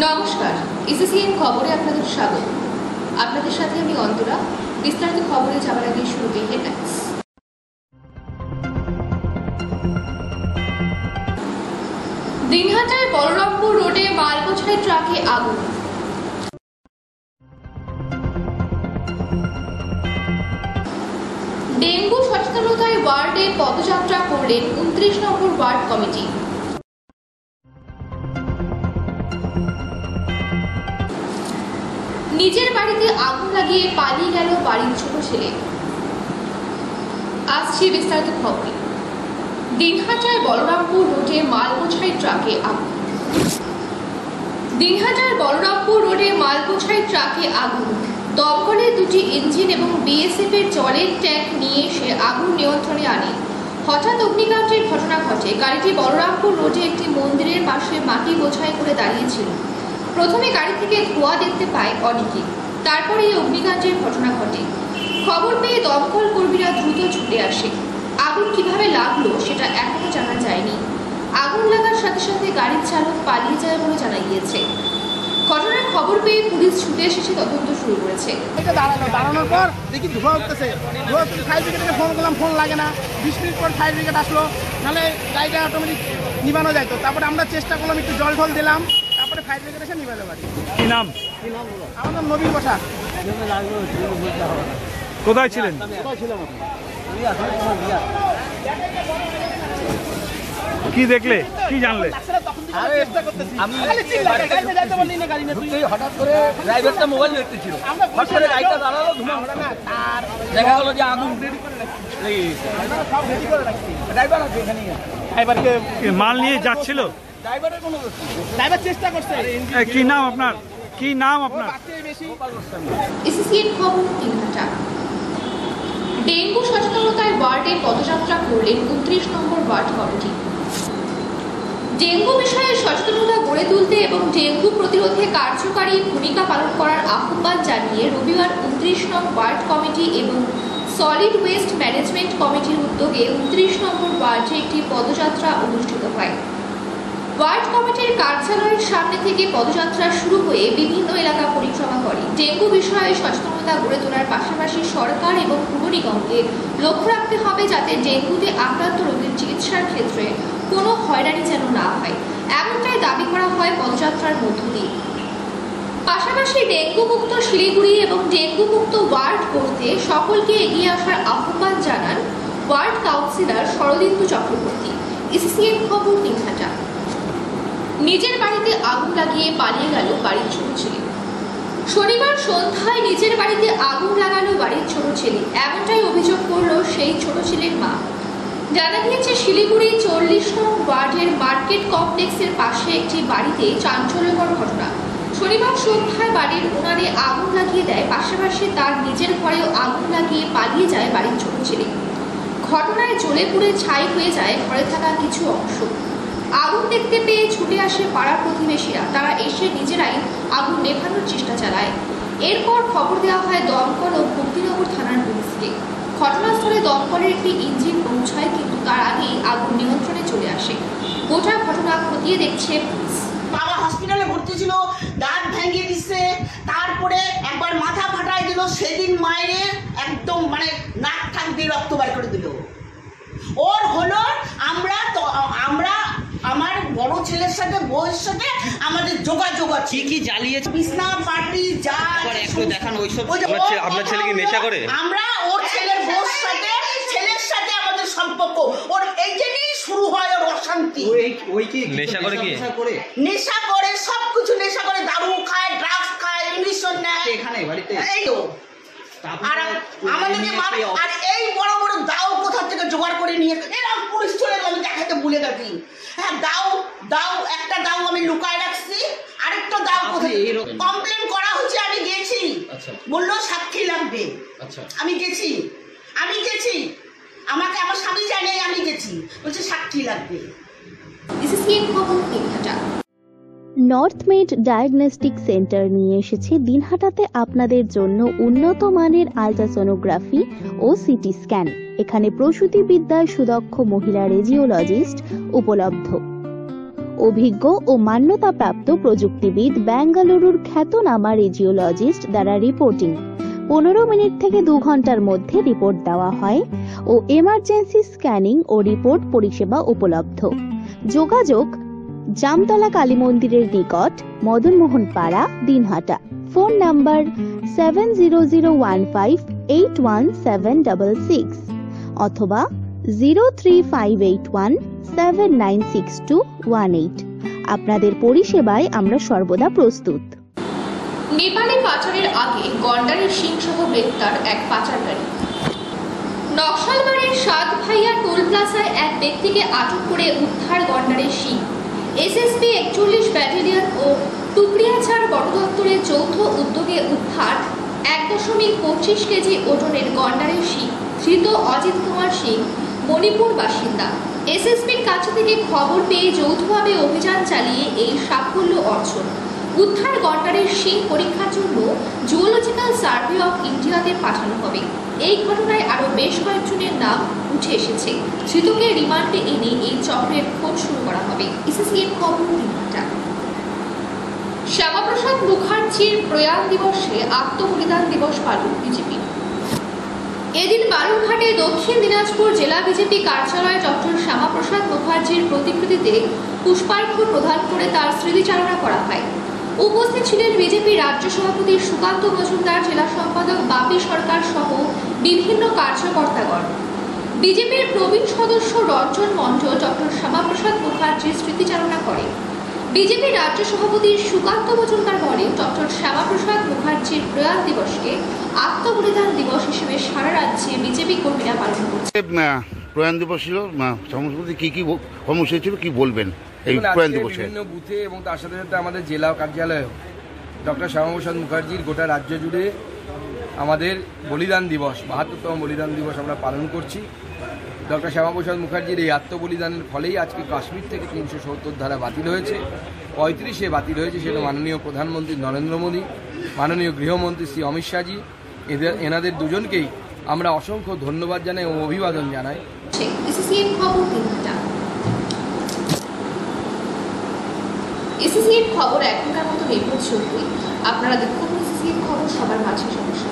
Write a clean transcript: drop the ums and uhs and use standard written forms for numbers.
নমস্কার, ইসিসিএন খবরে আপনাদের স্বাগত। আপনাদের সাথে আমি অন্তরা। বিস্তারিত খবরে যাওয়ার আগে শুরুতেই হেডলাইন্স। দিনহাটায় বলরামপুর রোডে মালবোঝাই ট্রাকে আগুন। ডেঙ্গু সচেতনতায় ওয়ার্ডে পদযাত্রা করলেন 29 নম্বর ওয়ার্ড কমিটি। নিজের বাড়িতে আগুন লাগিয়ে পালিয়ে গেল বাড়ির ছোট ছেলে। আসছে বিস্তারিত খবরে। দিনহাটায় বলরামপুর রোডে মালবোঝাই ট্রাকে আগুন। দিনহাটার বলরামপুর রোডে মালবোঝাই ট্রাকে আগুন। দমকলের দুটি ইঞ্জিন এবং বিএসএফ এর জলের ট্যাঙ্ক নিয়ে এসে আগুন নিয়ন্ত্রণে আনে। হঠাৎ অগ্নিকাণ্ডের ঘটনা ঘটে। গাড়িটি বলরামপুর রোডে একটি মন্দিরের পাশে মাটি বোঝাই করে দাঁড়িয়েছিল। প্রথমে গাড়ি থেকে ধোঁয়া দেখতে পায় অনেকে, তারপরে এই অগ্নিকাণ্ডের ঘটনা ঘটে। খবর পেয়ে দমকল কর্মীরা দ্রুত ছুটে আসে। আগুন কিভাবে লাগলো সেটা এখনো জানা যায়নি। আগুন লাগার সাথে সাথে গাড়ির চালক পালিয়ে যায় বলে জানা গিয়েছে। ঘটনার খবর পেয়ে পুলিশ ছুটে এসেছে, তদন্ত শুরু করেছে। দাঁড়ানোর পর দেখি ধোঁয়া উঠতেছে। ফায়ার ব্রিগেডকে ফোন করলাম, ফোন লাগে না। 20 মিনিট পর ফায়ার ব্রিগেড আসলো, নাহলে গাড়িটা অটোমেটিক নিবানো যাইতো। তারপরে আমরা চেষ্টা করলাম, একটু জল ঢল দিলাম, তারপরে ফায়ার ব্রিগেড এসে নিবানো পারি। কি নাম? আমার নাম নবীন বসা। কোথায় ছিলেন? কি দেখলে, কি জানলে? হঠাৎ করে ড্রাইভারটা মোবাইল দেখতেছিল, হঠাৎ করে গাড়িটা দাঁড়ালো, দেখা গেলো যে আগুন ড্রাইভার আছে এখানে। ড্রাইভারকে মাল নিয়ে যাচ্ছিল? ড্রাইভারের কোনো ড্রাইভার চেষ্টা করছে। কি নাম আপনার? কি নাম আপনার? ইসিসিএন খবর দিনহাটা। ডেঙ্গু সচেতনতায় ওয়ার্ডে পদযাত্রা করলেন 29 নম্বর ওয়ার্ড কমিটি। ডেঙ্গু বিষয়ে সচেতনতা গড়ে তুলতে এবং ডেঙ্গু প্রতিরোধে কার্যকারী ভূমিকা পালন করার আহ্বান জানিয়ে রবিবার 29 নং ওয়ার্ড কমিটি এবং সলিড ওয়েস্ট ম্যানেজমেন্ট কমিটির উদ্যোগে 29 নম্বর ওয়ার্ডে একটি পদযাত্রা অনুষ্ঠিত হয়। ওয়ার্ড কমিটির কার্যালয়ের সামনে থেকে পদযাত্রা শুরু হয়ে বিভিন্ন এলাকা পরিক্রমা করে। ডেঙ্গু বিষয়ে সচেতনতা গড়ে তোলার পাশাপাশি সরকার এবং পুর নিগমকে লক্ষ্য রাখতে হবে যাতে ডেঙ্গুতে আক্রান্ত রোগীর চিকিৎসার ক্ষেত্রে কোনো হয়রানি যেন না হয়, এমনটাই দাবি করা হয় পদযাত্রার মধ্য দিয়ে। পাশাপাশি ডেঙ্গু মুক্ত শিলিগুড়ি এবং ডেঙ্গু মুক্ত ওয়ার্ড করতে সকলকে এগিয়ে আসার আহ্বান জানান ওয়ার্ড কাউন্সিলর শরদিন্দু চক্রবর্তী। ইসিসিএন খবর দিনহাটা। নিজের বাড়িতে আগুন লাগিয়ে পালিয়ে গেল বাড়ির ছোট ছেলে। শনিবার সন্ধ্যায় নিজের বাড়িতে আগুন লাগালো বাড়ির ছোট ছেলে, এমনটাই অভিযোগ করল সেই ছোট ছেলের মা। জানা গিয়েছে শিলিগুড়ি 40 নং ওয়ার্ডের মার্কেট কমপ্লেক্সের পাশে একটি বাড়িতে চাঞ্চল্যকর ঘটনা। শনিবার সন্ধ্যায় বাড়ির উনানে আগুন লাগিয়ে দেয়, পাশাপাশি তার নিজের ঘরেও আগুন লাগিয়ে পালিয়ে যায় বাড়ির ছোট ছেলে। ঘটনায় জ্বলে পুড়ে ছাই হয়ে যায় ঘরে থাকা কিছু অংশ। আগুন দেখতে পেয়ে ছুটে আসে পাড়ার প্রতিবেশীরা। তারা এসে নিজেরাই আগুন নেভানোর চেষ্টা চালায়। এরপর খবর দেওয়া হয় দমকল ও ভক্তিনগর থানার পুলিশকে। ঘটনাস্থলে দমকলের একটি ইঞ্জিন পৌঁছায়, কিন্তু তার আগেই আগুন নিয়ন্ত্রণে চলে আসে। গোটা ঘটনা খতিয়ে দেখছে পুলিশ। বাবা হসপিটালে ভর্তি ছিল, দাঁত ভেঙে দিচ্ছে, তারপরে একবার মাথা ফাটাই দিল। সেদিন মায়ের একদম নাক ঠাক দিয়ে রক্ত বার করে দিল। ওর হলো আমরা আমার বড় ছেলের সাথে বউয়ের সাথে আমাদের যোগাযোগ আছে। কি জ্বালিয়েছে? বিছনা পাটি যা একটু দেখান। আপনার ছেলে কি নেশা করে? আমরা ওর ছেলের ছেলের সাথে আমাদের সম্পর্ক। ওর এই জন্যই শুরু হয় ওর অশান্তি। ওই কি নেশা করে? কি নেশা করে? সবকিছু নেশা করে। দারু খায়, ড্রাগস খায়, ইঞ্জেকশন নেয় এখানে বাড়িতে। এই তো আর আমাদেরকে মারে। আর এই বড় বড় দাও কোথা থেকে জোগাড় করে নিয়ে এরকম পুলিশ চলে আমি দেখাতে ভুলে গেছি। হ্যাঁ, দাও একটা দাও আমি লুকায় রাখছি, আরেকটা দাও কোথায় কমপ্লেন করা হচ্ছে। আমি গেছি, বললো সাক্ষী লাগবে। আমি গেছি আমাকে আমার স্বামী জানে আমি গেছি, বলছে সাক্ষী লাগবে। ইসিসিএন খবর Dinhata. North made diagnostic centre নিয়ে এসেছে দিনহাটাতে আপনাদের জন্য উন্নত মানের আল্ট্রাসোনোগ্রাফি ও সিটি স্ক্যান। এখানে প্রসূতি বিদ্যায় সুদক্ষ মহিলা রেডিওলজিস্ট উপলব্ধ। অভিজ্ঞ ও মান্যতাপ্রাপ্ত প্রযুক্তিবিদ বেঙ্গালুরুর খ্যাতনামা রেডিওলজিস্ট দ্বারা রিপোর্টিং। 15 মিনিট থেকে 2 ঘন্টার মধ্যে রিপোর্ট দেওয়া হয় ও এমার্জেন্সি স্ক্যানিং ও রিপোর্ট পরিষেবা উপলব্ধ। যোগাযোগ জামতলা কালী মন্দিরের নিকট, মদনমোহন পাড়া, দিনহাটা। ফোন নাম্বার 7001581766 অথবা 03581796218। আপনাদের পরিষেবায় আমরা সর্বদা প্রস্তুত। নেপালে পাচারের আগে গন্ডারের শিং সহ গ্রেপ্তার এক পাচারকারী। নকশালবাড়ির সাতভাইয়া টোল প্লাজায় এক ব্যক্তিকে আটক করে উদ্ধার গন্ডারের শিং। এসএসবি 41 ব্যাটালিয়ন ও টুকরিয়াছাড় বন দপ্তরের যৌথ উদ্যোগে উদ্ধার 1.25 কেজি ওজনের গন্ডারের শিং। ধৃত অজিত কুমার সিং মণিপুর বাসিন্দা। এসএসবির কাছে থেকে খবর পেয়ে যৌথভাবে অভিযান চালিয়ে এই সাফল্য অর্জন। উদ্ধার গন্ডারের শিং পরীক্ষার জন্য জুওলজিক্যাল সার্ভে অফ ইন্ডিয়াতে পাঠানো হবে। এই ঘটনায় আরও বেশ কয়েকজনের নাম উঠে এসেছে। ধৃতকে রিমান্ডে এনে এই চক্রের খোঁজ শুরু করা হবে। এসএসএন খবর দিনহাটা। শ্যামাপ্রসাদ মুখার্জির প্রয়াণ দিবসে আত্মবলিদান দিবস পালন বিজেপি। এদিন বালুরঘাটে দক্ষিণ দিনাজপুর জেলা বিজেপি কার্যালয়ে ডক্টর শ্যামাপ্রসাদ মুখার্জির প্রতিকৃতিতে পুষ্পার্ঘ্য প্রদান করে তার স্মৃতিচারণা করা হয়। উপস্থিত ছিলেন বিজেপি রাজ্য সভাপতি সুকান্ত মজুমদার, জেলা সম্পাদক বাপি সরকার সহ বিভিন্ন কার্যকর্তাগণ। বিজেপির প্রবীণ সদস্য রঞ্জন মণ্ডল ডক্টর শ্যামাপ্রসাদ মুখার্জির স্মৃতিচারণা করে। বিজেপি রাজ্য সভাপতি সুকান্ত মজুমদার বলেন, ডক্টর শ্যামাপ্রসাদ মুখার্জির প্রয়াণ দিবসকে আত্মবলিদান দিবস হিসেবে সারা রাজ্যে বিজেপি কর্মীরা পালন করছে। প্রয়াণ দিবস ছিল, সমস্ত কি কি কর্মসূচি ছিল, কি বলবেন এই প্রয়াণ দিবসে? বিভিন্ন বুথে এবং তার সাথে সাথে আমাদের জেলা কার্যালয়ে ডক্টর শ্যামাপ্রসাদ মুখার্জির গোটা রাজ্য জুড়ে আমাদের বলিদান দিবস, 72তম বলিদান দিবস আমরা পালন করছি। ডক্টর শ্যামাপ্রসাদ মুখার্জির এই আত্মবলিদানের ফলেই আজকে কাশ্মীর থেকে 370 ধারা বাতিল হয়েছে, 35-এ বাতিল হয়েছে। সেটা মাননীয় প্রধানমন্ত্রী নরেন্দ্র মোদী, মাননীয় গৃহমন্ত্রী শ্রী অমিত শাহজি, এনাদের দুজনকেই আমরা অসংখ্য ধন্যবাদ জানাই ও অভিবাদন জানাই। এসএসএন খবর দিনহাটা। এসএসএন খবর এখনকার মতো নির্ভরযোগ্য। আপনারা দেখুন এসএসএন খবর সবার মাঝে সমস্যা।